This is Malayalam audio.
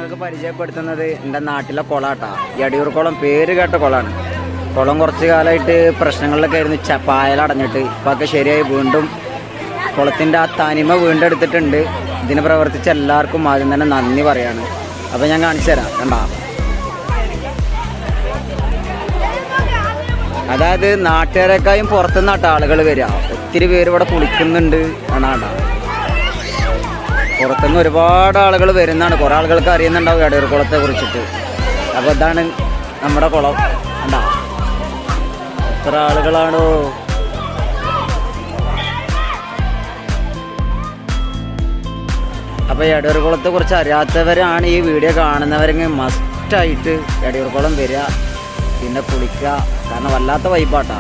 നിങ്ങൾക്ക് പരിചയപ്പെടുത്തുന്നത് എൻ്റെ നാട്ടിലെ കുളാട്ടാ. എടയൂർ കുളം പേര് കേട്ട കുളമാണ്. കുളം കുറച്ച് കാലമായിട്ട് പ്രശ്നങ്ങളിലൊക്കെ ആയിരുന്നു. പായലടഞ്ഞിട്ട് ഇപ്പോൾ ഒക്കെ ശരിയായി വീണ്ടും കുളത്തിൻ്റെ ആ തനിമ വീണ്ടെടുത്തിട്ടുണ്ട്. ഇതിന് പ്രവർത്തിച്ച എല്ലാവർക്കും ആദ്യം തന്നെ നന്ദി പറയാണ്. അപ്പോൾ ഞാൻ കാണിച്ചു തരാം. കണ്ടാ, അതായത് നാട്ടുകാരെക്കായും പുറത്തുനിന്നാട്ട് ആളുകൾ വരിക. ഒത്തിരി പേര് ഇവിടെ കുളിക്കുന്നുണ്ട്. കാണാണ്ട, പുറത്തുനിന്ന് ഒരുപാട് ആളുകൾ വരുന്നതാണ്. കുറേ ആളുകൾക്ക് അറിയുന്നുണ്ടാവും എടയൂർ കുളത്തെ കുറിച്ചിട്ട്. അപ്പോൾ ഇതാണ് നമ്മുടെ കുളം. കണ്ടാ, എത്ര ആളുകളാണോ. അപ്പോൾ എടയൂർ കുളത്തെ കുറിച്ച് അറിയാത്തവരാണ് ഈ വീഡിയോ കാണുന്നവരെങ്കിൽ മസ്റ്റായിട്ട് എടയൂർ കുളം വരിക, പിന്നെ കുളിക്കുക. കാരണം വല്ലാത്ത വൈബാട്ടാ.